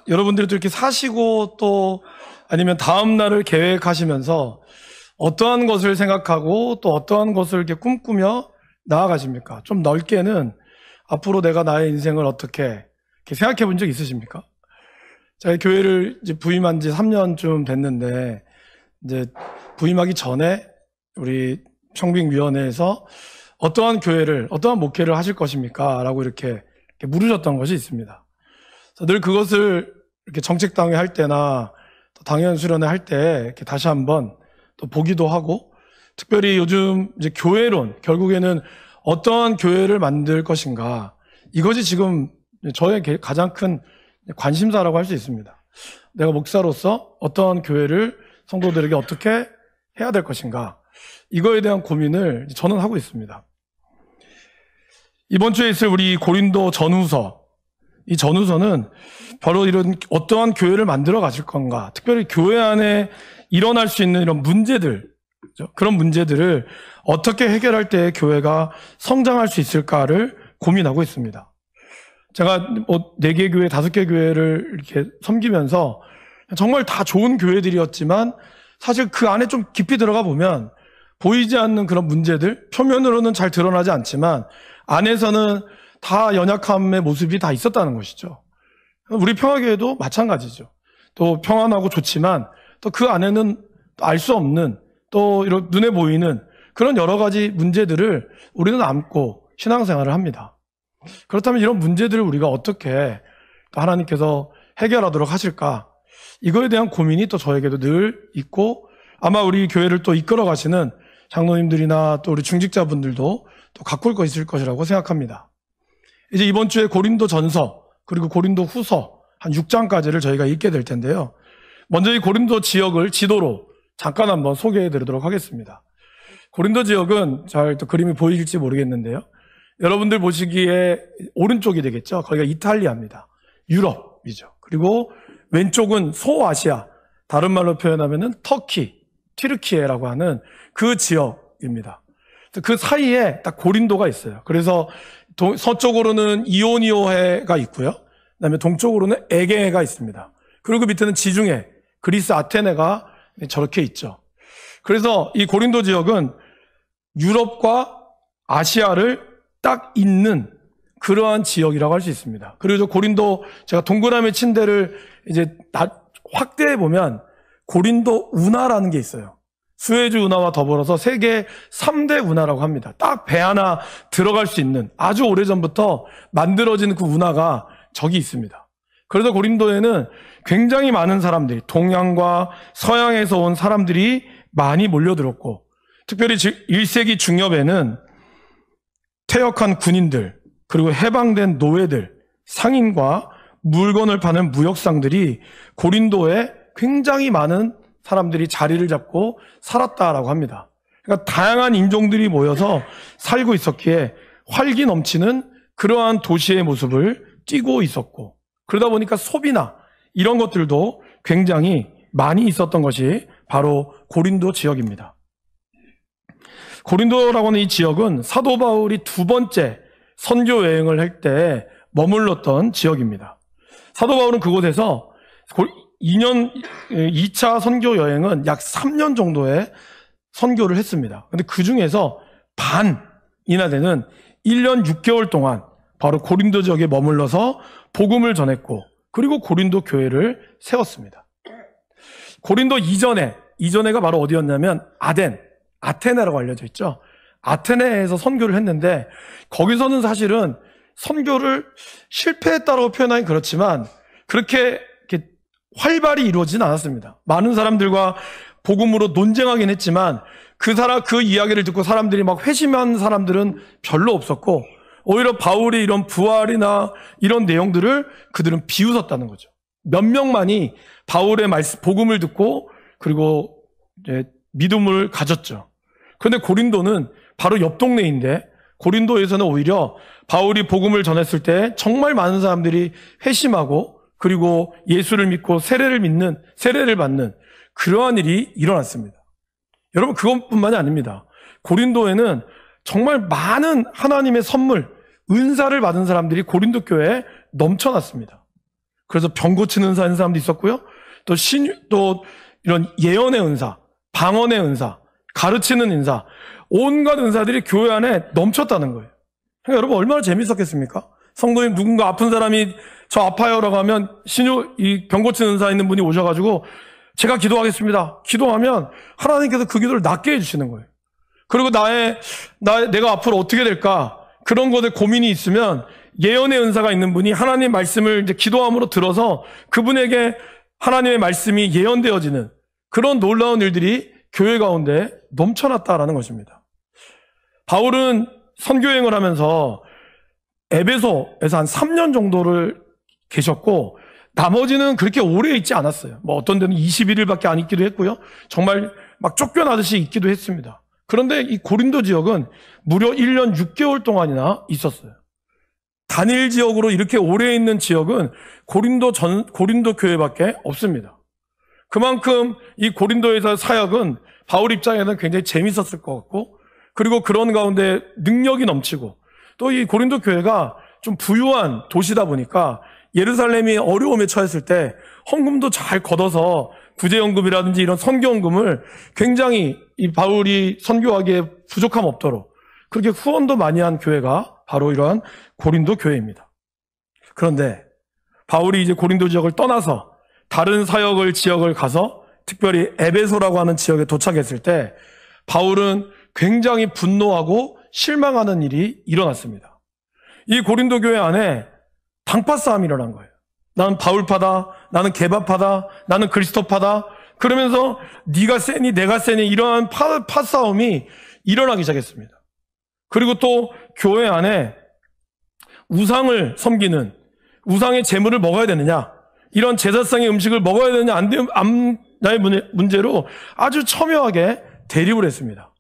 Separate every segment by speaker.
Speaker 1: 여러분들이 또 이렇게 사시고 또 아니면 다음 날을 계획하시면서 어떠한 것을 생각하고 또 어떠한 것을 이렇게 꿈꾸며 나아가십니까? 좀 넓게는 앞으로 내가 나의 인생을 어떻게 이렇게 생각해 본 적 있으십니까? 제가 교회를 이제 부임한 지 3년쯤 됐는데, 이제 부임하기 전에 우리 청빙위원회에서 어떠한 교회를, 어떠한 목회를 하실 것입니까? 라고 이렇게 물으셨던 것이 있습니다. 그래서 늘 그것을 이렇게 정책당회 할 때나 또 당연 수련회 할 때 이렇게 다시 한번 또 보기도 하고, 특별히 요즘 이제 교회론, 결국에는 어떠한 교회를 만들 것인가, 이것이 지금 저의 가장 큰 관심사라고 할 수 있습니다. 내가 목사로서 어떠한 교회를 성도들에게 어떻게 해야 될 것인가, 이거에 대한 고민을 저는 하고 있습니다. 이번 주에 있을 우리 고린도 전후서, 이 전후서는 바로 이런 어떠한 교회를 만들어 가실 건가, 특별히 교회 안에 일어날 수 있는 이런 문제들, 그런 문제들을 어떻게 해결할 때 교회가 성장할 수 있을까를 고민하고 있습니다. 제가 4개 교회, 5개 교회를 이렇게 섬기면서 정말 다 좋은 교회들이었지만 사실 그 안에 좀 깊이 들어가 보면 보이지 않는 그런 문제들, 표면으로는 잘 드러나지 않지만 안에서는 다 연약함의 모습이 다 있었다는 것이죠. 우리 평화교회도 마찬가지죠. 또 평안하고 좋지만 또 그 안에는 알 수 없는, 또 이런 눈에 보이는 그런 여러 가지 문제들을 우리는 안고 신앙생활을 합니다. 그렇다면 이런 문제들을 우리가 어떻게 또 하나님께서 해결하도록 하실까, 이거에 대한 고민이 또 저에게도 늘 있고, 아마 우리 교회를 또 이끌어 가시는 장로님들이나 또 우리 중직자분들도 또 갖고 있을 것이라고 생각합니다. 이제 이번 주에 고린도 전서 그리고 고린도 후서 한 6장까지를 저희가 읽게 될 텐데요. 먼저 이 고린도 지역을 지도로 잠깐 한번 소개해 드리도록 하겠습니다. 고린도 지역은 잘 또 그림이 보이실지 모르겠는데요. 여러분들 보시기에 오른쪽이 되겠죠. 거기가 이탈리아입니다. 유럽이죠. 그리고 왼쪽은 소아시아, 다른 말로 표현하면은 터키, 튀르키예라고 하는 그 지역입니다. 그 사이에 딱 고린도가 있어요. 그래서 서쪽으로는 이오니오해가 있고요. 그다음에 동쪽으로는 에게해가 있습니다. 그리고 그 밑에는 지중해, 그리스 아테네가 저렇게 있죠. 그래서 이 고린도 지역은 유럽과 아시아를 딱 잇는 그러한 지역이라고 할 수 있습니다. 그리고 저 고린도, 제가 동그라미 친 데를 이제 확대해 보면 고린도 운하라는 게 있어요. 수에즈 운하와 더불어서 세계 3대 운하라고 합니다. 딱 배 하나 들어갈 수 있는, 아주 오래전부터 만들어진 그 운하가 저기 있습니다. 그래서 고린도에는 굉장히 많은 사람들이, 동양과 서양에서 온 사람들이 많이 몰려들었고, 특별히 1세기 중엽에는 퇴역한 군인들, 그리고 해방된 노예들, 상인과 물건을 파는 무역상들이 고린도에 굉장히 많은 사람들이 자리를 잡고 살았다라고 합니다. 그러니까 다양한 인종들이 모여서 살고 있었기에 활기 넘치는 그러한 도시의 모습을 띠고 있었고, 그러다 보니까 소비나 이런 것들도 굉장히 많이 있었던 것이 바로 고린도 지역입니다. 고린도라고 하는 이 지역은 사도 바울이 2번째 선교 여행을 할 때 머물렀던 지역입니다. 사도 바울은 그곳에서 2차 선교 여행은 약 3년 정도의 선교를 했습니다. 근데 그 중에서 반이나 되는 1년 6개월 동안 바로 고린도 지역에 머물러서 복음을 전했고, 그리고 고린도 교회를 세웠습니다. 고린도 이전에가 바로 어디였냐면 아테네라고 알려져 있죠. 아테네에서 선교를 했는데, 거기서는 사실은 선교를 실패했다고 표현하기 그렇지만 그렇게 활발히 이루어지진 않았습니다. 많은 사람들과 복음으로 논쟁하긴 했지만 그 이야기를 듣고 사람들이 막 회심한 사람들은 별로 없었고, 오히려 바울이 이런 부활이나 이런 내용들을 그들은 비웃었다는 거죠. 몇 명만이 바울의 복음을 듣고 그리고 이제 믿음을 가졌죠. 그런데 고린도는 바로 옆 동네인데, 고린도에서는 오히려 바울이 복음을 전했을 때 정말 많은 사람들이 회심하고 그리고 예수를 믿고 세례를 받는 그러한 일이 일어났습니다. 여러분, 그것뿐만이 아닙니다. 고린도에는 정말 많은 하나님의 선물, 은사를 받은 사람들이 고린도 교회에 넘쳐났습니다. 그래서 병 고치는 은사 있는 사람도 있었고요. 또 이런 예언의 은사, 방언의 은사, 가르치는 은사, 온갖 은사들이 교회 안에 넘쳤다는 거예요. 그러니까 여러분 얼마나 재밌었겠습니까? 성도님 누군가 아픈 사람이 저 아파요라고 하면 이 병 고치는 은사 있는 분이 오셔가지고 제가 기도하겠습니다. 기도하면 하나님께서 그 기도를 낫게 해주시는 거예요. 그리고 내가 앞으로 어떻게 될까? 그런 것에 고민이 있으면 예언의 은사가 있는 분이 하나님 말씀을 이제 기도함으로 들어서 그분에게 하나님의 말씀이 예언되어지는 그런 놀라운 일들이 교회 가운데 넘쳐났다라는 것입니다. 바울은 선교여행을 하면서 에베소에서 한 3년 정도를 계셨고 나머지는 그렇게 오래 있지 않았어요. 뭐 어떤 데는 21일밖에 안 있기도 했고요. 정말 막 쫓겨나듯이 있기도 했습니다. 그런데 이 고린도 지역은 무려 1년 6개월 동안이나 있었어요. 단일 지역으로 이렇게 오래 있는 지역은 고린도 교회밖에 없습니다. 그만큼 이 고린도에서 사역은 바울 입장에서는 굉장히 재밌었을 것 같고, 그리고 그런 가운데 능력이 넘치고, 또 이 고린도 교회가 좀 부유한 도시다 보니까 예루살렘이 어려움에 처했을 때 헌금도 잘 걷어서 구제연금이라든지 이런 선교헌금을 굉장히 이 바울이 선교하기에 부족함 없도록 그렇게 후원도 많이 한 교회가 바로 이러한 고린도 교회입니다. 그런데 바울이 이제 고린도 지역을 떠나서 다른 지역을 가서 특별히 에베소라고 하는 지역에 도착했을 때 바울은 굉장히 분노하고 실망하는 일이 일어났습니다. 이 고린도 교회 안에 당파 싸움이 일어난 거예요. 나는 바울파다, 나는 게바파다, 나는 그리스도파다. 그러면서 네가 세니 내가 세니 이러한 파 싸움이 일어나기 시작했습니다. 그리고 또 교회 안에 우상을 섬기는, 우상의 제물을 먹어야 되느냐, 이런 제사상의 음식을 먹어야 되느냐 나의 문제로 아주 첨예하게 대립을 했습니다.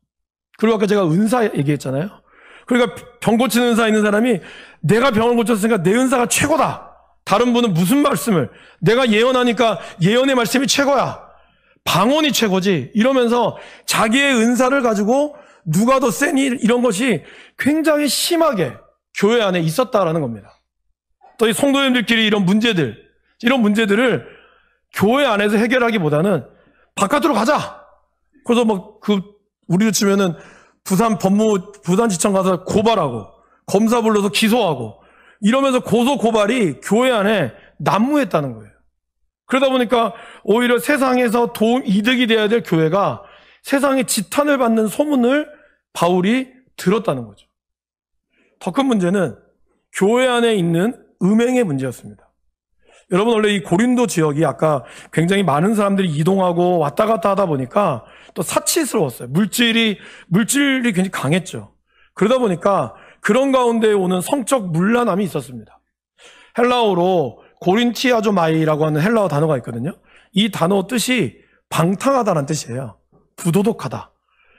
Speaker 1: 그리고 아까 제가 은사 얘기했잖아요. 그러니까 병 고치는 은사 있는 사람이 내가 병을 고쳤으니까 내 은사가 최고다. 다른 분은 무슨 말씀을, 내가 예언하니까 예언의 말씀이 최고야, 방언이 최고지, 이러면서 자기의 은사를 가지고 누가 더 세니, 이런 것이 굉장히 심하게 교회 안에 있었다라는 겁니다. 또 이 성도님들끼리 이런 문제들을 교회 안에서 해결하기보다는 바깥으로 가자. 그래서 우리로 치면은 부산지청 가서 고발하고 검사 불러서 기소하고 이러면서 고발이 교회 안에 난무했다는 거예요. 그러다 보니까 오히려 세상에서 이득이 돼야 될 교회가 세상에 지탄을 받는 소문을 바울이 들었다는 거죠. 더 큰 문제는 교회 안에 있는 음행의 문제였습니다. 여러분, 원래 이 고린도 지역이 아까 굉장히 많은 사람들이 이동하고 왔다 갔다 하다 보니까 또 사치스러웠어요. 물질이 굉장히 강했죠. 그러다 보니까 그런 가운데 오는 성적 문란함이 있었습니다. 헬라어로 고린티아조마이라고 하는 헬라어 단어가 있거든요. 이 단어 뜻이 방탕하다는 뜻이에요. 부도덕하다.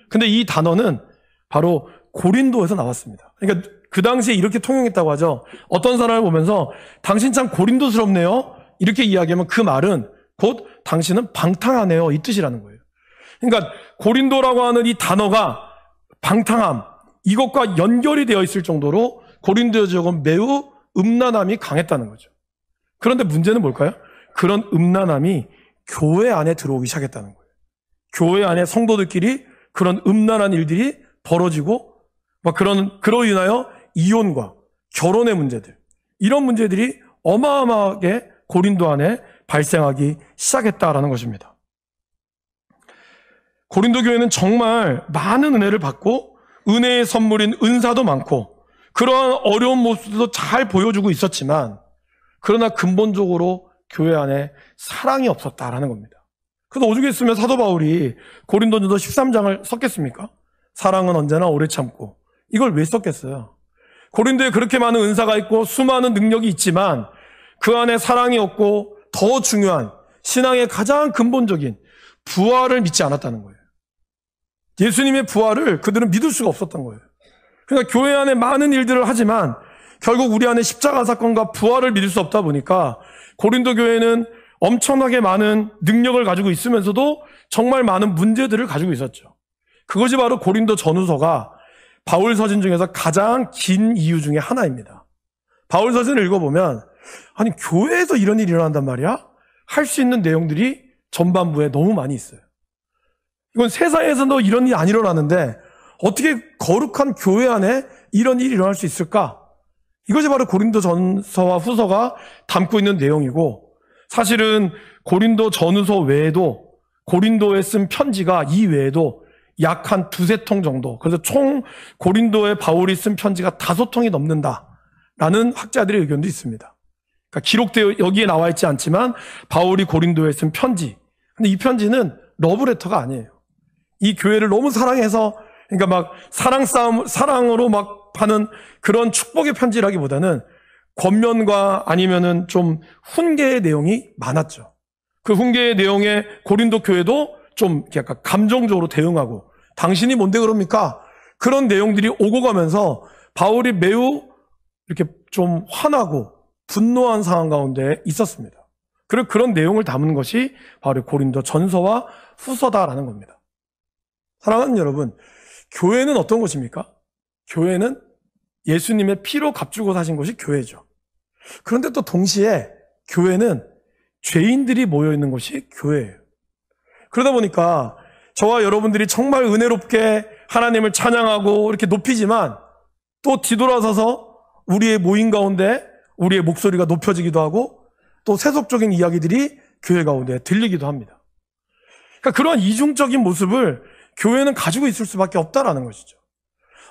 Speaker 1: 근데 이 단어는 바로 고린도에서 나왔습니다. 그러니까 그 당시에 이렇게 통용했다고 하죠. 어떤 사람을 보면서 당신 참 고린도스럽네요, 이렇게 이야기하면 그 말은 곧 당신은 방탕하네요, 이 뜻이라는 거예요. 그러니까 고린도라고 하는 이 단어가 방탕함, 이것과 연결이 되어 있을 정도로 고린도 지역은 매우 음란함이 강했다는 거죠. 그런데 문제는 뭘까요? 그런 음란함이 교회 안에 들어오기 시작했다는 거예요. 교회 안에 성도들끼리 그런 음란한 일들이 벌어지고, 그로 인하여 이혼과 결혼의 문제들, 이런 문제들이 어마어마하게 고린도 안에 발생하기 시작했다라는 것입니다. 고린도 교회는 정말 많은 은혜를 받고 은혜의 선물인 은사도 많고 그러한 어려운 모습도 잘 보여주고 있었지만, 그러나 근본적으로 교회 안에 사랑이 없었다라는 겁니다. 그래서 오죽했으면 사도 바울이 고린도전서 13장을 썼겠습니까? 사랑은 언제나 오래 참고. 이걸 왜 썼겠어요? 고린도에 그렇게 많은 은사가 있고 수많은 능력이 있지만 그 안에 사랑이 없고, 더 중요한 신앙의 가장 근본적인 부활을 믿지 않았다는 거예요. 예수님의 부활을 그들은 믿을 수가 없었던 거예요. 그러니까 교회 안에 많은 일들을 하지만 결국 우리 안에 십자가 사건과 부활을 믿을 수 없다 보니까 고린도 교회는 엄청나게 많은 능력을 가지고 있으면서도 정말 많은 문제들을 가지고 있었죠. 그것이 바로 고린도 전후서가 바울 서신 중에서 가장 긴 이유 중에 하나입니다. 바울 서신을 읽어보면 아니, 교회에서 이런 일이 일어난단 말이야? 할 수 있는 내용들이 전반부에 너무 많이 있어요. 이건 세상에서도 이런 일이 안 일어나는데 어떻게 거룩한 교회 안에 이런 일이 일어날 수 있을까? 이것이 바로 고린도전서와 후서가 담고 있는 내용이고, 사실은 고린도 전후서 외에도 고린도에 쓴 편지가 이 외에도 약 한 두세 통 정도, 그래서 총 고린도에 바울이 쓴 편지가 5통이 넘는다라는 학자들의 의견도 있습니다. 그러니까 기록되어 여기에 나와 있지 않지만 바울이 고린도에 쓴 편지, 근데 이 편지는 러브레터가 아니에요. 이 교회를 너무 사랑해서, 그러니까 막 사랑으로 막 하는 그런 축복의 편지라기보다는 권면과 아니면은 좀 훈계의 내용이 많았죠. 그 훈계의 내용에 고린도 교회도 좀 약간 감정적으로 대응하고, 당신이 뭔데 그럽니까? 그런 내용들이 오고 가면서 바울이 매우 이렇게 좀 화나고 분노한 상황 가운데 있었습니다. 그리고 그런 내용을 담은 것이 바로 고린도 전서와 후서다라는 겁니다. 사랑하는 여러분, 교회는 어떤 곳입니까? 교회는 예수님의 피로 값주고 사신 곳이 교회죠. 그런데 또 동시에 교회는 죄인들이 모여있는 곳이 교회예요. 그러다 보니까 저와 여러분들이 정말 은혜롭게 하나님을 찬양하고 이렇게 높이지만 또 뒤돌아서서 우리의 모임 가운데 우리의 목소리가 높여지기도 하고 또 세속적인 이야기들이 교회 가운데 들리기도 합니다. 그러니까 그러한 이중적인 모습을 교회는 가지고 있을 수밖에 없다라는 것이죠.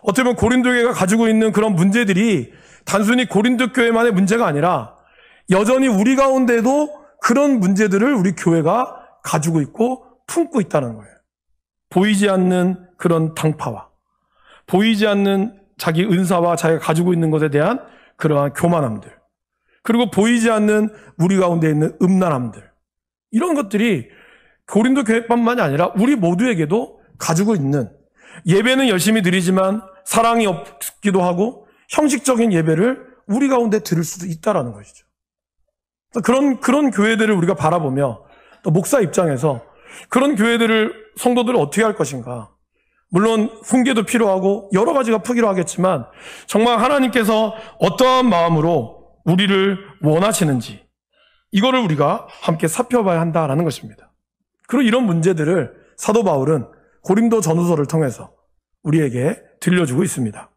Speaker 1: 어떻게 보면 고린도 교회가 가지고 있는 그런 문제들이 단순히 고린도 교회만의 문제가 아니라 여전히 우리 가운데도 그런 문제들을 우리 교회가 가지고 있고 품고 있다는 거예요. 보이지 않는 그런 당파와 보이지 않는 자기 은사와 자기가 가지고 있는 것에 대한 그러한 교만함들, 그리고 보이지 않는 우리 가운데 있는 음란함들, 이런 것들이 고린도 교회뿐만이 아니라 우리 모두에게도 가지고 있는, 예배는 열심히 드리지만 사랑이 없기도 하고 형식적인 예배를 우리 가운데 드릴 수도 있다라는 것이죠. 그런 교회들을 우리가 바라보며 또 목사 입장에서 그런 교회들을, 성도들을 어떻게 할 것인가. 물론 훈계도 필요하고 여러 가지가 필요하겠지만 정말 하나님께서 어떠한 마음으로 우리를 원하시는지 이거를 우리가 함께 살펴봐야 한다라는 것입니다. 그리고 이런 문제들을 사도 바울은 고린도 전후서를 통해서 우리에게 들려주고 있습니다.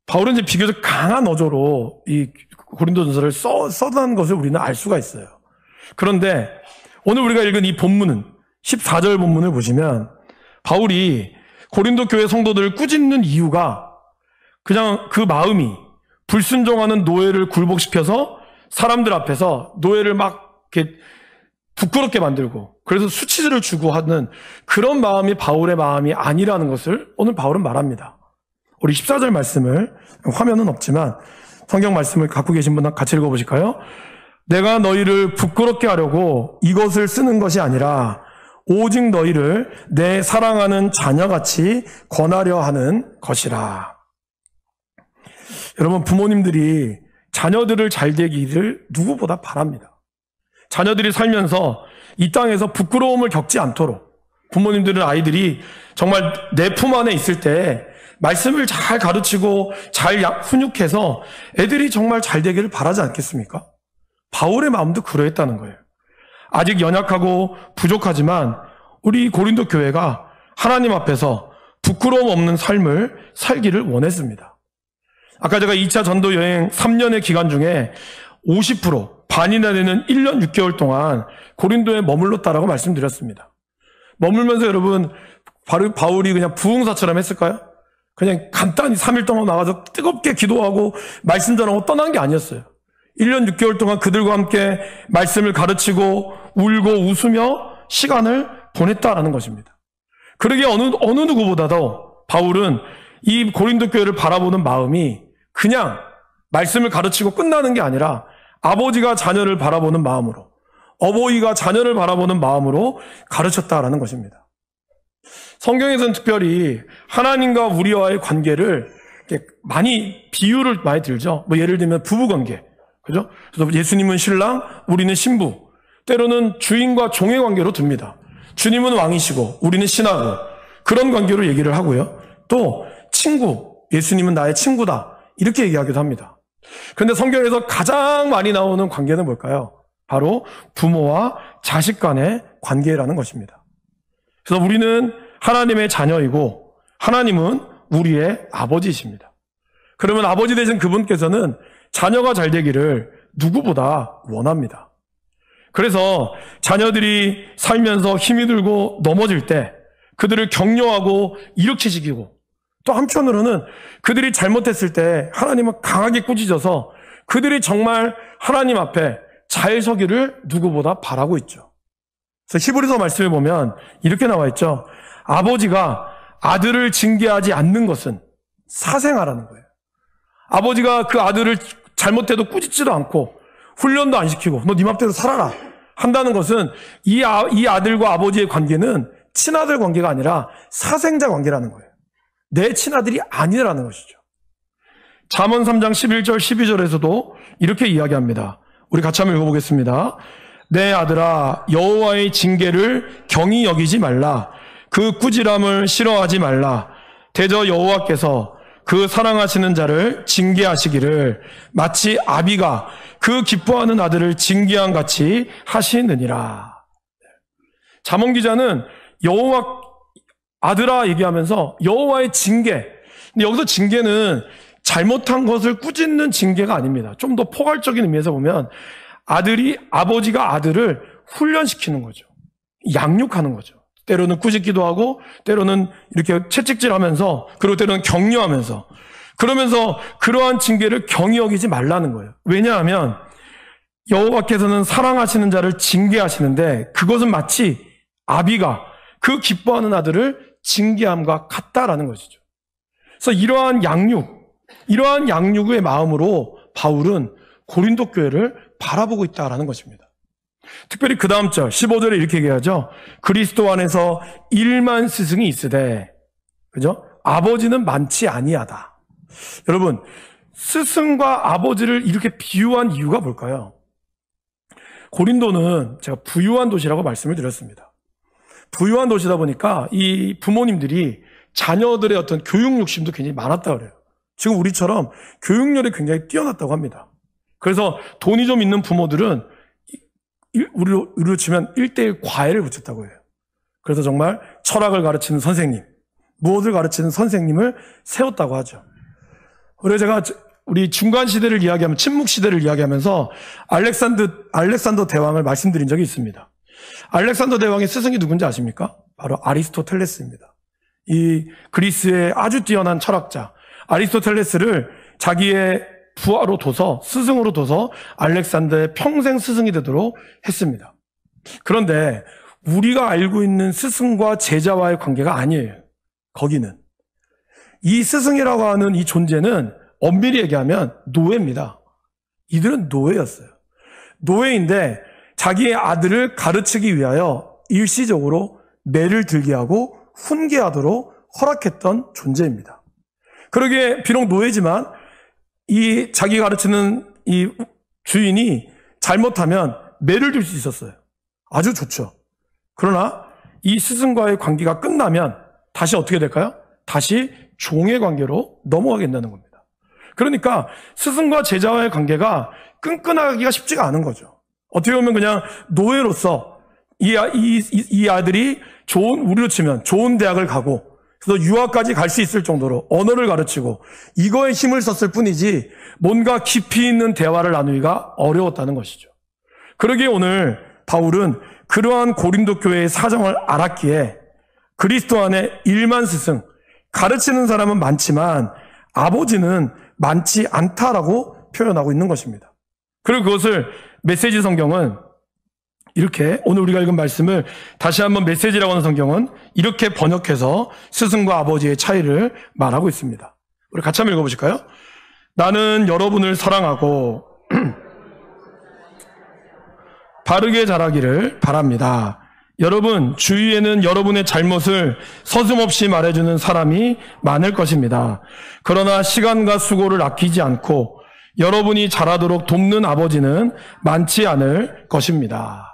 Speaker 1: 바울은 이제 비교적 강한 어조로 이 고린도 전서를 써둔 것을 우리는 알 수가 있어요. 그런데 오늘 우리가 읽은 이 본문은 14절 본문을 보시면 바울이 고린도 교회 성도들을 꾸짖는 이유가 그냥 그 마음이 불순종하는 노예를 굴복시켜서 사람들 앞에서 노예를 막 이렇게 부끄럽게 만들고 그래서 수치를 주고 하는 그런 마음이 바울의 마음이 아니라는 것을 오늘 바울은 말합니다. 우리 14절 말씀을, 화면은 없지만 성경 말씀을 갖고 계신 분 같이 읽어보실까요? 내가 너희를 부끄럽게 하려고 이것을 쓰는 것이 아니라 오직 너희를 내 사랑하는 자녀같이 권하려 하는 것이라. 여러분, 부모님들이 자녀들을 잘 되기를 누구보다 바랍니다. 자녀들이 살면서 이 땅에서 부끄러움을 겪지 않도록 부모님들은 아이들이 정말 내 품 안에 있을 때 말씀을 잘 가르치고 잘 훈육해서 애들이 정말 잘 되기를 바라지 않겠습니까? 바울의 마음도 그러했다는 거예요. 아직 연약하고 부족하지만 우리 고린도 교회가 하나님 앞에서 부끄러움 없는 삶을 살기를 원했습니다. 아까 제가 2차 전도 여행 3년의 기간 중에 50%, 반이나 되는 1년 6개월 동안 고린도에 머물렀다라고 말씀드렸습니다. 머물면서 여러분, 바울이 그냥 부흥사처럼 했을까요? 그냥 간단히 3일 동안 나가서 뜨겁게 기도하고 말씀 전하고 떠난 게 아니었어요. 1년 6개월 동안 그들과 함께 말씀을 가르치고 울고 웃으며 시간을 보냈다라는 것입니다. 그러기에 어느 누구보다도 바울은 이 고린도 교회를 바라보는 마음이 그냥 말씀을 가르치고 끝나는 게 아니라 아버지가 자녀를 바라보는 마음으로, 어버이가 자녀를 바라보는 마음으로 가르쳤다라는 것입니다. 성경에서는 특별히 하나님과 우리와의 관계를 많이 비유를 많이 들죠. 뭐 예를 들면 부부관계, 그죠? 그래서 예수님은 신랑, 우리는 신부. 때로는 주인과 종의 관계로 듭니다. 주님은 왕이시고 우리는 신하고 그런 관계로 얘기를 하고요. 또 친구, 예수님은 나의 친구다. 이렇게 얘기하기도 합니다. 그런데 성경에서 가장 많이 나오는 관계는 뭘까요? 바로 부모와 자식 간의 관계라는 것입니다. 그래서 우리는 하나님의 자녀이고 하나님은 우리의 아버지이십니다. 그러면 아버지 되신 그분께서는 자녀가 잘 되기를 누구보다 원합니다. 그래서 자녀들이 살면서 힘이 들고 넘어질 때 그들을 격려하고 일으키시고, 또 한편으로는 그들이 잘못했을 때 하나님은 강하게 꾸짖어서 그들이 정말 하나님 앞에 잘 서기를 누구보다 바라고 있죠. 그래서 히브리서 말씀에 보면 이렇게 나와 있죠. 아버지가 아들을 징계하지 않는 것은 사생아라는 거예요. 아버지가 그 아들을 잘못해도 꾸짖지도 않고 훈련도 안 시키고 너 네 맘대로 살아라 한다는 것은 이 아들과 아버지의 관계는 친아들 관계가 아니라 사생자 관계라는 거예요. 내 친아들이 아니라는 것이죠. 잠언 3장 11절 12절에서도 이렇게 이야기합니다. 우리 같이 한번 읽어보겠습니다. 내 아들아 여호와의 징계를 경히 여기지 말라. 그 꾸지람을 싫어하지 말라. 대저 여호와께서 그 사랑하시는 자를 징계하시기를 마치 아비가 그 기뻐하는 아들을 징계한 같이 하시느니라. 잠언 기자는 여호와 아들아 얘기하면서 여호와의 징계. 근데 여기서 징계는 잘못한 것을 꾸짖는 징계가 아닙니다. 좀 더 포괄적인 의미에서 보면 아버지가 아들을 훈련시키는 거죠. 양육하는 거죠. 때로는 꾸짖기도 하고 때로는 이렇게 채찍질하면서, 그리고 때로는 격려하면서, 그러면서 그러한 징계를 경히 여기지 말라는 거예요. 왜냐하면 여호와께서는 사랑하시는 자를 징계하시는데 그것은 마치 아비가 그 기뻐하는 아들을 징계함과 같다라는 것이죠. 그래서 이러한 양육의 마음으로 바울은 고린도 교회를 바라보고 있다라는 것입니다. 특별히 그 다음 절 15절에 이렇게 얘기하죠. 그리스도 안에서 1만 스승이 있으되, 그죠? 아버지는 많지 아니하다. 여러분, 스승과 아버지를 이렇게 비유한 이유가 뭘까요? 고린도는 제가 부유한 도시라고 말씀을 드렸습니다. 부유한 도시다 보니까 이 부모님들이 자녀들의 어떤 교육 욕심도 굉장히 많았다고 그래요. 지금 우리처럼 교육열이 굉장히 뛰어났다고 합니다. 그래서 돈이 좀 있는 부모들은 우리로 치면 1:1 과외를 붙였다고 해요. 그래서 정말 철학을 가르치는 선생님, 무엇을 가르치는 선생님을 세웠다고 하죠. 그래서 제가 우리 중간 시대를 이야기하면, 침묵 시대를 이야기하면서 알렉산더 대왕을 말씀드린 적이 있습니다. 알렉산더 대왕의 스승이 누군지 아십니까? 바로 아리스토텔레스입니다. 이 그리스의 아주 뛰어난 철학자 아리스토텔레스를 자기의 부하로 둬서, 스승으로 둬서 알렉산더의 평생 스승이 되도록 했습니다. 그런데 우리가 알고 있는 스승과 제자와의 관계가 아니에요. 거기는 이 스승이라고 하는 이 존재는 엄밀히 얘기하면 노예입니다. 이들은 노예였어요. 노예인데 자기의 아들을 가르치기 위하여 일시적으로 매를 들게 하고 훈계하도록 허락했던 존재입니다. 그러기에 비록 노예지만 이 자기 가르치는 이 주인이 잘못하면 매를 들 수 있었어요. 아주 좋죠. 그러나 이 스승과의 관계가 끝나면 다시 어떻게 될까요? 다시 종의 관계로 넘어가게 된다는 겁니다. 그러니까 스승과 제자와의 관계가 끈끈하기가 쉽지가 않은 거죠. 어떻게 보면 그냥 노예로서 이 아들이 우리로 치면 좋은 대학을 가고, 그래서 유학까지 갈 수 있을 정도로 언어를 가르치고 이거에 힘을 썼을 뿐이지 뭔가 깊이 있는 대화를 나누기가 어려웠다는 것이죠. 그러기에 오늘 바울은 그러한 고린도 교회의 사정을 알았기에 그리스도 안에 1만 스승, 가르치는 사람은 많지만 아버지는 많지 않다라고 표현하고 있는 것입니다. 그리고 그것을 메시지 성경은 이렇게, 오늘 우리가 읽은 말씀을 다시 한번 메시지라고 하는 성경은 이렇게 번역해서 스승과 아버지의 차이를 말하고 있습니다. 우리 같이 한번 읽어보실까요? 나는 여러분을 사랑하고 바르게 자라기를 바랍니다. 여러분 주위에는 여러분의 잘못을 서슴없이 말해주는 사람이 많을 것입니다. 그러나 시간과 수고를 아끼지 않고 여러분이 자라도록 돕는 아버지는 많지 않을 것입니다.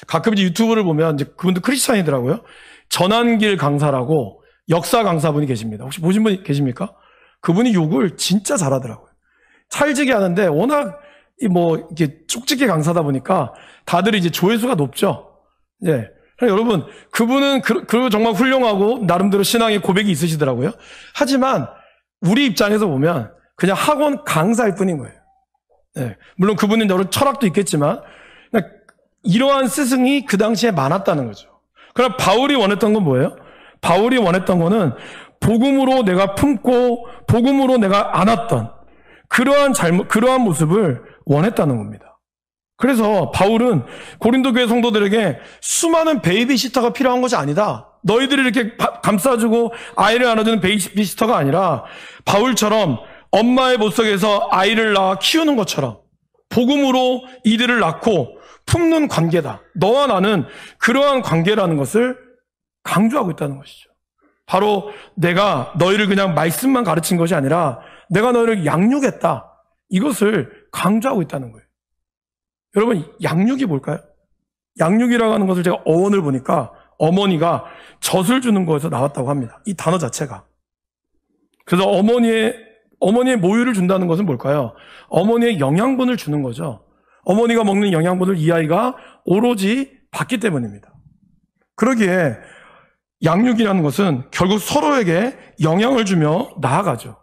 Speaker 1: 가끔 이제 유튜브를 보면 이제 그분도 크리스찬이더라고요. 전한길 강사라고 역사 강사분이 계십니다. 혹시 보신 분 계십니까? 그분이 욕을 진짜 잘하더라고요. 찰지게 하는데 워낙 이렇게 쪽집게 강사다 보니까 다들 이제 조회수가 높죠. 예. 여러분, 그분은 정말 훌륭하고 나름대로 신앙의 고백이 있으시더라고요. 하지만 우리 입장에서 보면 그냥 학원 강사일 뿐인 거예요. 예. 물론 그분은 여러 철학도 있겠지만 이러한 스승이 그 당시에 많았다는 거죠. 그럼 바울이 원했던 건 뭐예요? 바울이 원했던 거는 복음으로 내가 품고 복음으로 내가 안았던 그러한 모습을 원했다는 겁니다. 그래서 바울은 고린도 교회 성도들에게 수많은 베이비시터가 필요한 것이 아니다. 너희들이 이렇게 감싸주고 아이를 안아주는 베이비시터가 아니라 바울처럼 엄마의 뱃속에서 아이를 낳아 키우는 것처럼 복음으로 이들을 낳고 품는 관계다. 너와 나는 그러한 관계라는 것을 강조하고 있다는 것이죠. 바로 내가 너희를 그냥 말씀만 가르친 것이 아니라 내가 너희를 양육했다. 이것을 강조하고 있다는 거예요. 여러분, 양육이 뭘까요? 양육이라고 하는 것을 제가 어원을 보니까 어머니가 젖을 주는 거에서 나왔다고 합니다. 이 단어 자체가. 그래서 어머니의 모유를 준다는 것은 뭘까요? 어머니의 영양분을 주는 거죠. 어머니가 먹는 영양분을 이 아이가 오로지 받기 때문입니다. 그러기에 양육이라는 것은 결국 서로에게 영향을 주며 나아가죠.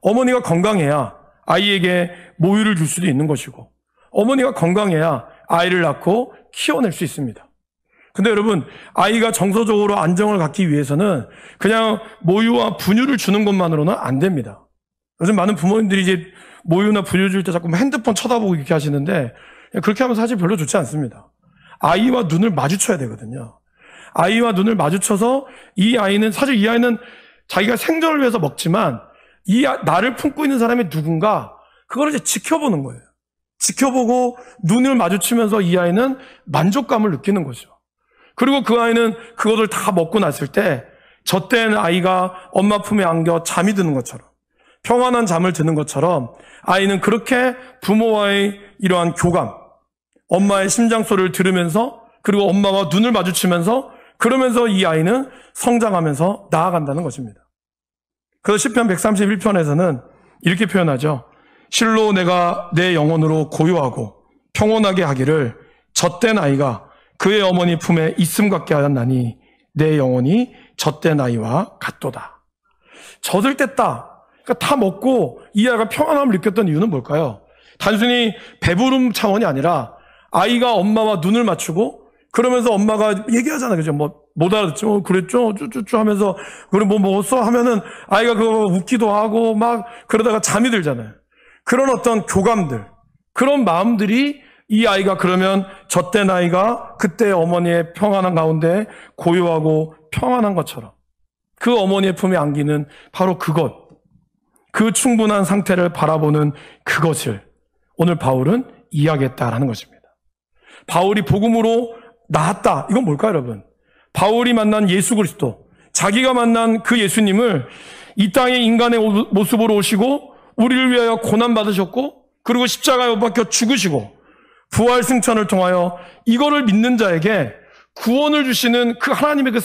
Speaker 1: 어머니가 건강해야 아이에게 모유를 줄 수도 있는 것이고, 어머니가 건강해야 아이를 낳고 키워낼 수 있습니다. 근데 여러분, 아이가 정서적으로 안정을 갖기 위해서는 그냥 모유와 분유를 주는 것만으로는 안 됩니다. 요즘 많은 부모님들이 이제 모유나 분유 줄 때 자꾸 핸드폰 쳐다보고 이렇게 하시는데, 그렇게 하면 사실 별로 좋지 않습니다. 아이와 눈을 마주쳐야 되거든요. 아이와 눈을 마주쳐서 이 아이는 자기가 생존을 위해서 먹지만 나를 품고 있는 사람이 누군가, 그걸 이제 지켜보는 거예요. 지켜보고 눈을 마주치면서 이 아이는 만족감을 느끼는 거죠. 그리고 그 아이는 그것을 다 먹고 났을 때 젖된 아이가 엄마 품에 안겨 잠이 드는 것처럼, 평안한 잠을 드는 것처럼 아이는 그렇게 부모와의 이러한 교감, 엄마의 심장 소리를 들으면서, 그리고 엄마와 눈을 마주치면서, 그러면서 이 아이는 성장하면서 나아간다는 것입니다. 그래서 시편 131편에서는 이렇게 표현하죠. 실로 내가 내 영혼으로 고요하고 평온하게 하기를 젖된 아이가 그의 어머니 품에 있음 같게 하였나니 내 영혼이 젖된 아이와 같도다. 젖을 뗐다. 그러니까 다 먹고 이 아이가 평안함을 느꼈던 이유는 뭘까요? 단순히 배부름 차원이 아니라 아이가 엄마와 눈을 맞추고, 그러면서 엄마가 얘기하잖아요. 그죠? 못 알아듣죠? 그랬죠? 쭈쭈쭈 하면서, 그래, 뭐 먹었어? 하면은 아이가 그거 웃기도 하고 막 그러다가 잠이 들잖아요. 그런 어떤 교감들, 그런 마음들이 이 아이가 그러면 젖된 아이가 그때 어머니의 평안한 가운데 고요하고 평안한 것처럼 그 어머니의 품에 안기는 바로 그것, 그 충분한 상태를 바라보는 그것을 오늘 바울은 이야기했다라는 것입니다. 바울이 복음으로 나았다. 이건 뭘까요, 여러분? 바울이 만난 예수 그리스도, 자기가 만난 그 예수님을 이 땅에 인간의 모습으로 오시고 우리를 위하여 고난받으셨고, 그리고 십자가에 못 박혀 죽으시고 부활 승천을 통하여 이거를 믿는 자에게 구원을 주시는 그 하나님의 그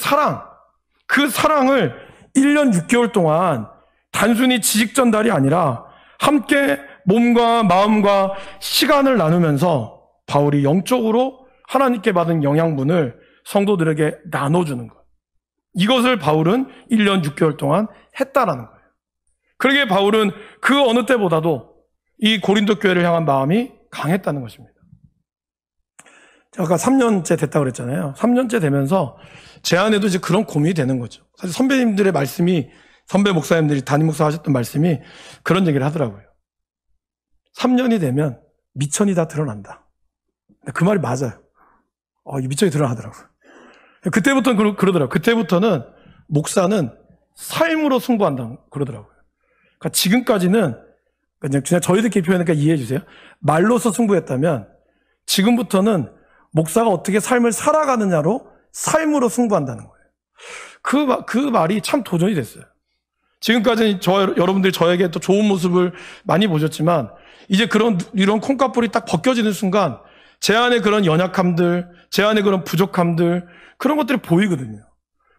Speaker 1: 사랑을 1년 6개월 동안 단순히 지식 전달이 아니라 함께 몸과 마음과 시간을 나누면서 바울이 영적으로 하나님께 받은 영양분을 성도들에게 나눠주는 것. 이것을 바울은 1년 6개월 동안 했다라는 거예요. 그러기에 바울은 그 어느 때보다도 이 고린도 교회를 향한 마음이 강했다는 것입니다. 제가 아까 3년째 됐다고 그랬잖아요. 3년째 되면서 제 안에도 이제 그런 고민이 되는 거죠. 사실 선배님들의 말씀이, 선배 목사님들이 담임 목사 하셨던 말씀이 그런 얘기를 하더라고요. 3년이 되면 미천이 다 드러난다. 그 말이 맞아요. 이 미천이 드러나더라고요. 그때부터는 그러더라고요. 그때부터는 목사는 삶으로 승부한다 그러더라고요. 그러니까 지금까지는 그냥 저희들끼리 표현하니까 이해해 주세요. 말로서 승부했다면 지금부터는 목사가 어떻게 삶을 살아가느냐로 삶으로 승부한다는 거예요. 그 말이 참 도전이 됐어요. 지금까지 여러분들이 저에게 또 좋은 모습을 많이 보셨지만 이제 이런 콩깍불이 딱 벗겨지는 순간 제 안에 그런 연약함들, 제 안에 그런 부족함들, 그런 것들이 보이거든요.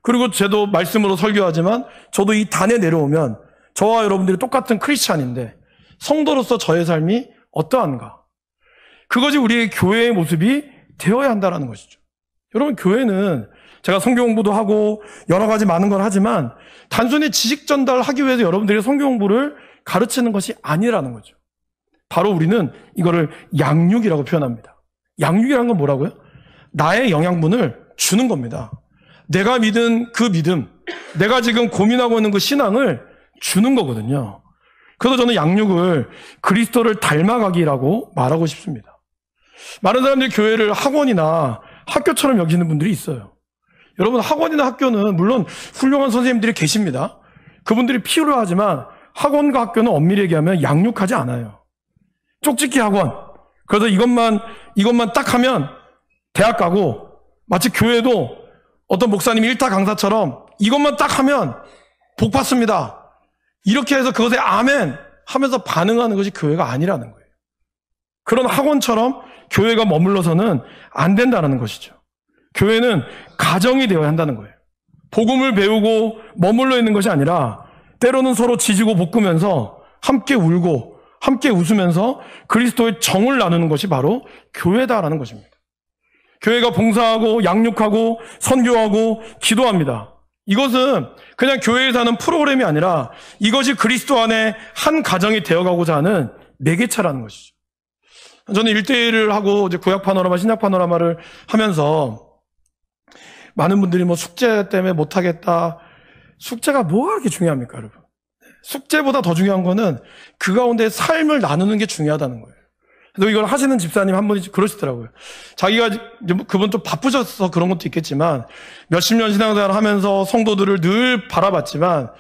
Speaker 1: 그리고 저도 말씀으로 설교하지만 저도 이 단에 내려오면 저와 여러분들이 똑같은 크리스찬인데 성도로서 저의 삶이 어떠한가? 그것이 우리의 교회의 모습이 되어야 한다는 것이죠. 여러분, 교회는 제가 성경 공부도 하고 여러 가지 많은 걸 하지만 단순히 지식 전달하기 위해서 여러분들이 성경 공부를 가르치는 것이 아니라는 거죠. 바로 우리는 이거를 양육이라고 표현합니다. 양육이라는 건 뭐라고요? 나의 영양분을 주는 겁니다. 내가 믿은 그 믿음, 내가 지금 고민하고 있는 그 신앙을 주는 거거든요. 그래서 저는 양육을 그리스도를 닮아가기라고 말하고 싶습니다. 많은 사람들이 교회를 학원이나 학교처럼 여기는 분들이 있어요. 여러분, 학원이나 학교는 물론 훌륭한 선생님들이 계십니다. 그분들이 필요하지만 학원과 학교는 엄밀히 얘기하면 양육하지 않아요. 쪽집기 학원. 그래서 이것만 딱 하면 대학 가고, 마치 교회도 어떤 목사님이 일타 강사처럼 이것만 딱 하면 복 받습니다. 이렇게 해서 그것에 아멘 하면서 반응하는 것이 교회가 아니라는 거예요. 그런 학원처럼 교회가 머물러서는 안 된다는 것이죠. 교회는 가정이 되어야 한다는 거예요. 복음을 배우고 머물러 있는 것이 아니라 때로는 서로 지지고 볶으면서 함께 울고 함께 웃으면서 그리스도의 정을 나누는 것이 바로 교회다라는 것입니다. 교회가 봉사하고 양육하고 선교하고 기도합니다. 이것은 그냥 교회에서 하는 프로그램이 아니라 이것이 그리스도 안에 한 가정이 되어가고자 하는 매개체라는 것이죠. 저는 1대1을 하고 이제 구약 파노라마, 신약 파노라마를 하면서 많은 분들이 뭐 숙제 때문에 못하겠다. 숙제가 뭐가 그렇게 중요합니까, 여러분? 숙제보다 더 중요한 거는 그 가운데 삶을 나누는 게 중요하다는 거예요. 그래서 이걸 하시는 집사님 한 분이 그러시더라고요. 자기가, 그분 좀 바쁘셔서 그런 것도 있겠지만, 몇십 년 신앙생활을 하면서 성도들을 늘 바라봤지만,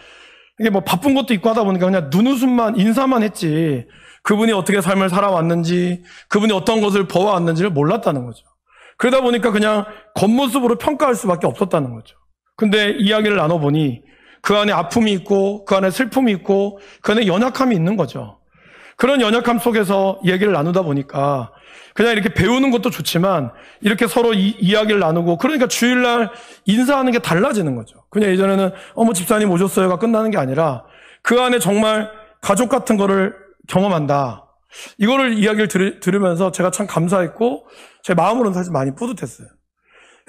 Speaker 1: 이게 뭐 바쁜 것도 있고 하다 보니까 그냥 눈웃음만, 인사만 했지, 그분이 어떻게 삶을 살아왔는지, 그분이 어떤 것을 보아왔는지를 몰랐다는 거죠. 그러다 보니까 그냥 겉모습으로 평가할 수밖에 없었다는 거죠. 근데 이야기를 나눠보니 그 안에 아픔이 있고 그 안에 슬픔이 있고 그 안에 연약함이 있는 거죠. 그런 연약함 속에서 이야기를 나누다 보니까 그냥 이렇게 배우는 것도 좋지만 이렇게 서로 이야기를 나누고 그러니까 주일날 인사하는 게 달라지는 거죠. 그냥 예전에는 어머 집사님 오셨어요가 끝나는 게 아니라 그 안에 정말 가족 같은 거를 경험한다. 이거를 이야기를 들으면서 제가 참 감사했고 제 마음으로는 사실 많이 뿌듯했어요.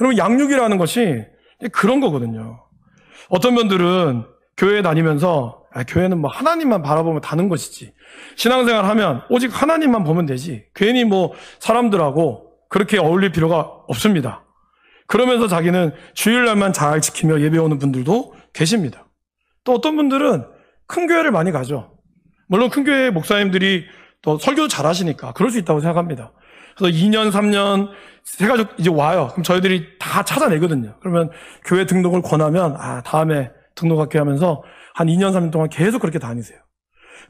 Speaker 1: 여러분, 양육이라는 것이 그런 거거든요. 어떤 분들은 교회에 다니면서 교회는 뭐 하나님만 바라보면 다는 것이지, 신앙생활 하면 오직 하나님만 보면 되지, 괜히 뭐 사람들하고 그렇게 어울릴 필요가 없습니다. 그러면서 자기는 주일날만 잘 지키며 예배 오는 분들도 계십니다. 또 어떤 분들은 큰 교회를 많이 가죠. 물론 큰 교회 목사님들이 또 설교도 잘 하시니까 그럴 수 있다고 생각합니다. 그래서 2년, 3년 해가지고 이제 와요. 그럼 저희들이 다 찾아내거든요. 그러면 교회 등록을 권하면 다음에 등록할게 하면서 한 2년, 3년 동안 계속 그렇게 다니세요.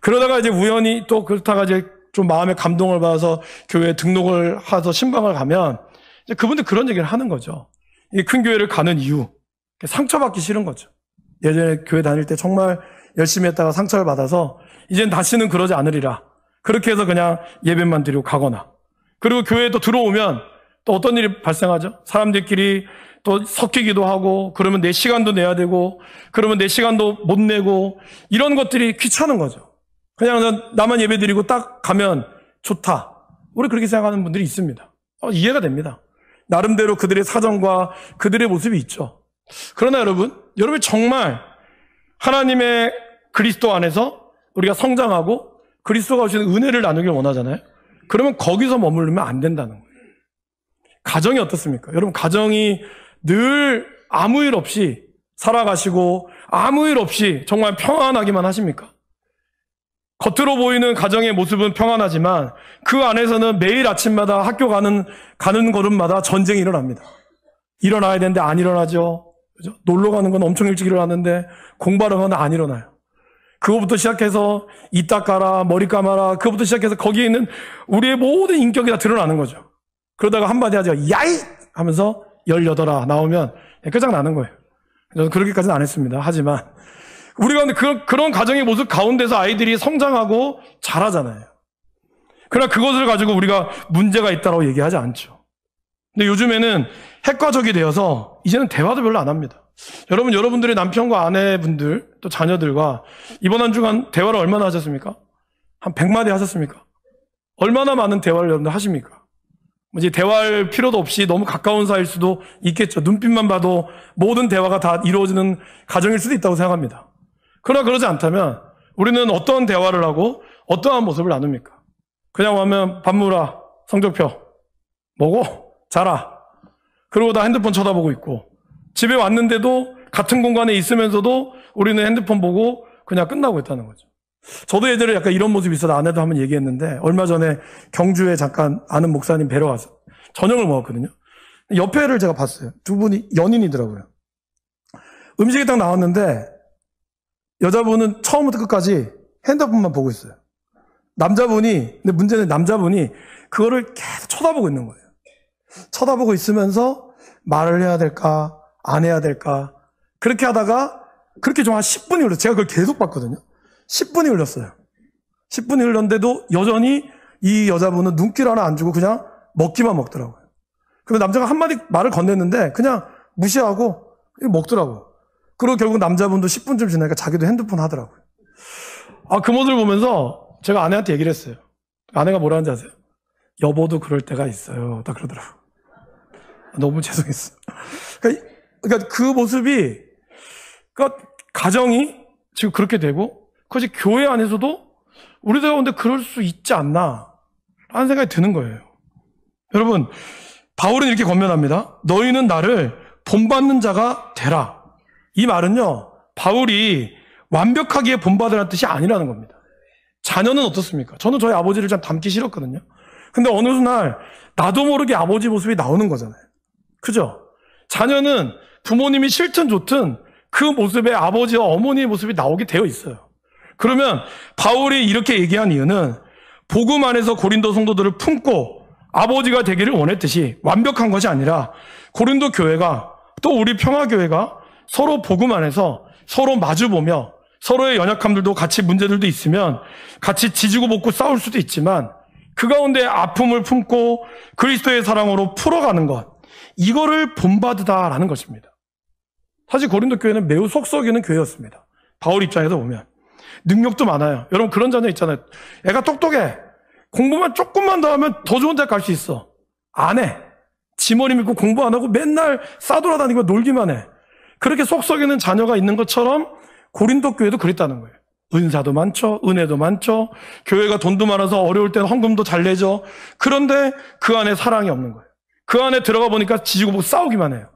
Speaker 1: 그러다가 이제 우연히 또 그렇다가 이제 좀 마음에 감동을 받아서 교회에 등록을 해서 신방을 가면 이제 그분들 그런 얘기를 하는 거죠. 이 큰 교회를 가는 이유, 상처받기 싫은 거죠. 예전에 교회 다닐 때 정말 열심히 했다가 상처를 받아서 이젠 다시는 그러지 않으리라. 그렇게 해서 그냥 예배만 드리고 가거나, 그리고 교회에 또 들어오면 또 어떤 일이 발생하죠? 사람들끼리 또 섞이기도 하고, 그러면 내 시간도 내야 되고, 그러면 내 시간도 못 내고, 이런 것들이 귀찮은 거죠. 그냥 나만 예배 드리고 딱 가면 좋다. 우리 그렇게 생각하는 분들이 있습니다. 이해가 됩니다. 나름대로 그들의 사정과 그들의 모습이 있죠. 그러나 여러분이 정말 하나님의 그리스도 안에서 우리가 성장하고 그리스도가 주시는 은혜를 나누길 원하잖아요. 그러면 거기서 머무르면 안 된다는 거예요. 가정이 어떻습니까? 여러분, 가정이 늘 아무 일 없이 살아가시고 아무 일 없이 정말 평안하기만 하십니까? 겉으로 보이는 가정의 모습은 평안하지만 그 안에서는 매일 아침마다 학교 가는 걸음마다 전쟁이 일어납니다. 일어나야 되는데 안 일어나죠. 그죠? 놀러 가는 건 엄청 일찍 일어나는데 공부하러 가는 안 일어나요. 그거부터 시작해서 이닦 가라, 머리 감아라, 그거부터 시작해서 거기에 있는 우리의 모든 인격이 다 드러나는 거죠. 그러다가 한마디 하죠. 야이! 하면서 18아 나오면 끝장나는 거예요. 저는 그렇게까지는 안 했습니다. 하지만 우리가 그런 가정의 모습 가운데서 아이들이 성장하고 자라잖아요. 그러나 그것을 가지고 우리가 문제가 있다고 얘기하지 않죠. 근데 요즘에는 핵가족이 되어서 이제는 대화도 별로 안 합니다. 여러분들의 남편과 아내분들 또 자녀들과 이번 한 주간 대화를 얼마나 하셨습니까? 한 100마디 하셨습니까? 얼마나 많은 대화를 여러분들 하십니까? 이제 대화할 필요도 없이 너무 가까운 사이일 수도 있겠죠. 눈빛만 봐도 모든 대화가 다 이루어지는 가정일 수도 있다고 생각합니다. 그러나 그러지 않다면 우리는 어떠한 대화를 하고 어떠한 모습을 나눕니까? 그냥 오면 밥 먹으라, 성적표, 먹어, 자라. 그러고 다 핸드폰 쳐다보고 있고 집에 왔는데도 같은 공간에 있으면서도 우리는 핸드폰 보고 그냥 끝나고 있다는 거죠. 저도 예전에 약간 이런 모습이 있어서 아내도 한번 얘기했는데 얼마 전에 경주에 잠깐 아는 목사님 뵈러 가서 저녁을 먹었거든요. 옆에를 제가 봤어요. 두 분이 연인이더라고요. 음식이 딱 나왔는데 여자분은 처음부터 끝까지 핸드폰만 보고 있어요. 근데 문제는 남자분이 그거를 계속 쳐다보고 있는 거예요. 쳐다보고 있으면서 말을 해야 될까 안 해야 될까 그렇게 하다가 그렇게 좀 한 10분이 흘렀어요. 제가 그걸 계속 봤거든요. 10분이 흘렀어요. 10분이 흘렀는데도 여전히 이 여자분은 눈길 하나 안 주고 그냥 먹기만 먹더라고요. 그리고 남자가 한마디 말을 건넸는데 그냥 무시하고 먹더라고요. 그리고 결국 남자분도 10분쯤 지나니까 자기도 핸드폰 하더라고요. 그 모습을 보면서 제가 아내한테 얘기를 했어요. 아내가 뭐라는지 아세요? 여보도 그럴 때가 있어요. 딱 그러더라고요. 너무 죄송했어요. 그러니까 그 모습이, 그러니까 가정이 지금 그렇게 되고, 그것이 교회 안에서도 우리 가운데 그럴 수 있지 않나 라는 생각이 드는 거예요. 여러분, 바울은 이렇게 권면합니다. 너희는 나를 본받는 자가 되라. 이 말은요, 바울이 완벽하게 본받으라는 뜻이 아니라는 겁니다. 자녀는 어떻습니까? 저는 저희 아버지를 참 닮기 싫었거든요. 근데 어느 날 나도 모르게 아버지 모습이 나오는 거잖아요. 그죠? 자녀는 부모님이 싫든 좋든 그 모습에 아버지와 어머니의 모습이 나오게 되어 있어요. 그러면 바울이 이렇게 얘기한 이유는 복음 안에서 고린도 성도들을 품고 아버지가 되기를 원했듯이 완벽한 것이 아니라 고린도 교회가 또 우리 평화교회가 서로 복음 안에서 서로 마주보며 서로의 연약함들도 같이 문제들도 있으면 같이 지지고 볶고 싸울 수도 있지만 그 가운데 아픔을 품고 그리스도의 사랑으로 풀어가는 것, 이거를 본받으다라는 것입니다. 사실 고린도 교회는 매우 속썩이는 교회였습니다. 바울 입장에서 보면 능력도 많아요. 여러분 그런 자녀 있잖아요. 애가 똑똑해. 공부만 조금만 더 하면 더 좋은 데 갈 수 있어. 안 해. 지 머리 믿고 공부 안 하고 맨날 싸돌아다니고 놀기만 해. 그렇게 속썩이는 자녀가 있는 것처럼 고린도 교회도 그랬다는 거예요. 은사도 많죠. 은혜도 많죠. 교회가 돈도 많아서 어려울 때는 헌금도 잘 내죠. 그런데 그 안에 사랑이 없는 거예요. 그 안에 들어가 보니까 지지고 보고 싸우기만 해요.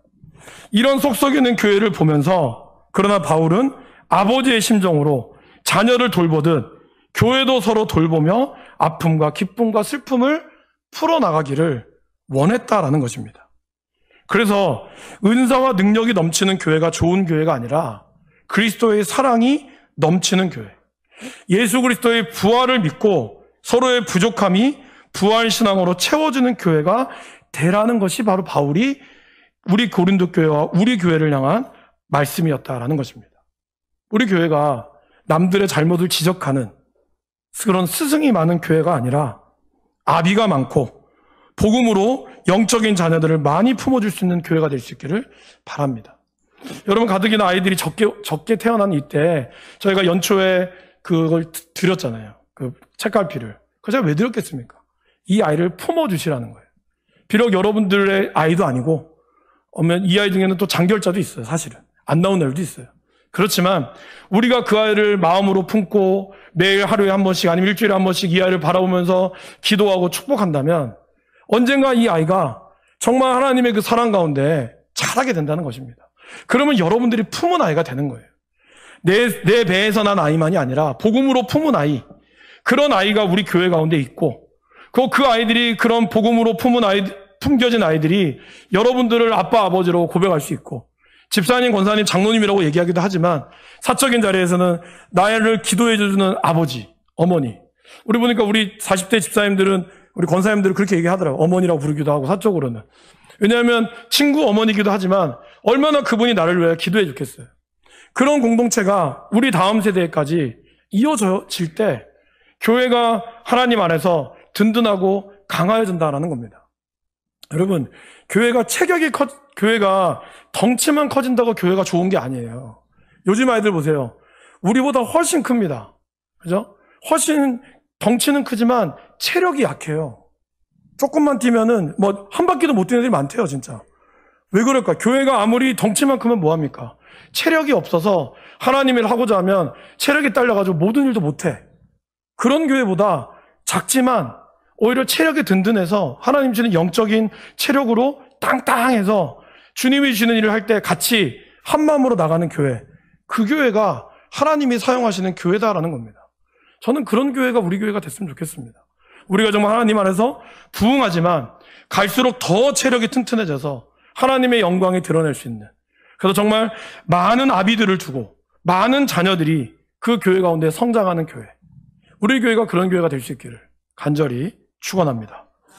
Speaker 1: 이런 속썩이는 교회를 보면서 그러나 바울은 아버지의 심정으로 자녀를 돌보듯 교회도 서로 돌보며 아픔과 기쁨과 슬픔을 풀어나가기를 원했다라는 것입니다. 그래서 은사와 능력이 넘치는 교회가 좋은 교회가 아니라 그리스도의 사랑이 넘치는 교회, 예수 그리스도의 부활을 믿고 서로의 부족함이 부활신앙으로 채워지는 교회가 되라는 것이 바로 바울이 우리 고린도 교회와 우리 교회를 향한 말씀이었다라는 것입니다. 우리 교회가 남들의 잘못을 지적하는 그런 스승이 많은 교회가 아니라 아비가 많고 복음으로 영적인 자녀들을 많이 품어줄 수 있는 교회가 될 수 있기를 바랍니다. 여러분 가뜩이나 아이들이 적게 태어난 이때 저희가 연초에 그걸 드렸잖아요. 그 책갈피를. 그거 제가 왜 드렸겠습니까? 이 아이를 품어주시라는 거예요. 비록 여러분들의 아이도 아니고 이 아이 중에는 또 장결자도 있어요. 사실은. 안 나온 애들도 있어요. 그렇지만 우리가 그 아이를 마음으로 품고 매일 하루에 한 번씩 아니면 일주일에 한 번씩 이 아이를 바라보면서 기도하고 축복한다면 언젠가 이 아이가 정말 하나님의 그 사랑 가운데 자라게 된다는 것입니다. 그러면 여러분들이 품은 아이가 되는 거예요. 내 배에서 난 아이만이 아니라 복음으로 품은 아이, 그런 아이가 우리 교회 가운데 있고 그 아이들이 그런 복음으로 품겨진 아이들이 여러분들을 아빠 아버지로 고백할 수 있고 집사님, 권사님, 장로님이라고 얘기하기도 하지만 사적인 자리에서는 나를 기도해 주는 아버지, 어머니. 우리 보니까 우리 40대 집사님들은 우리 권사님들은 그렇게 얘기하더라고요. 어머니라고 부르기도 하고 사적으로는. 왜냐하면 친구 어머니기도 하지만 얼마나 그분이 나를 위해 기도해 주겠어요. 그런 공동체가 우리 다음 세대까지 이어질 때 교회가 하나님 안에서 든든하고 강화해진다는 겁니다. 여러분, 교회가 교회가 덩치만 커진다고 교회가 좋은 게 아니에요. 요즘 아이들 보세요. 우리보다 훨씬 큽니다. 그죠? 훨씬 덩치는 크지만 체력이 약해요. 조금만 뛰면은 뭐 한 바퀴도 못 뛰는 애들이 많대요, 진짜. 왜 그럴까? 교회가 아무리 덩치만 크면 뭐합니까? 체력이 없어서 하나님 일 하고자 하면 체력이 딸려가지고 모든 일도 못해. 그런 교회보다 작지만 오히려 체력이 든든해서 하나님 주는 영적인 체력으로 땅땅해서 주님이 주시는 일을 할 때 같이 한 마음으로 나가는 교회. 그 교회가 하나님이 사용하시는 교회다라는 겁니다. 저는 그런 교회가 우리 교회가 됐으면 좋겠습니다. 우리가 정말 하나님 안에서 부흥하지만 갈수록 더 체력이 튼튼해져서 하나님의 영광이 드러낼 수 있는, 그래서 정말 많은 아비들을 두고 많은 자녀들이 그 교회 가운데 성장하는 교회, 우리 교회가 그런 교회가 될 수 있기를 간절히 축원합니다.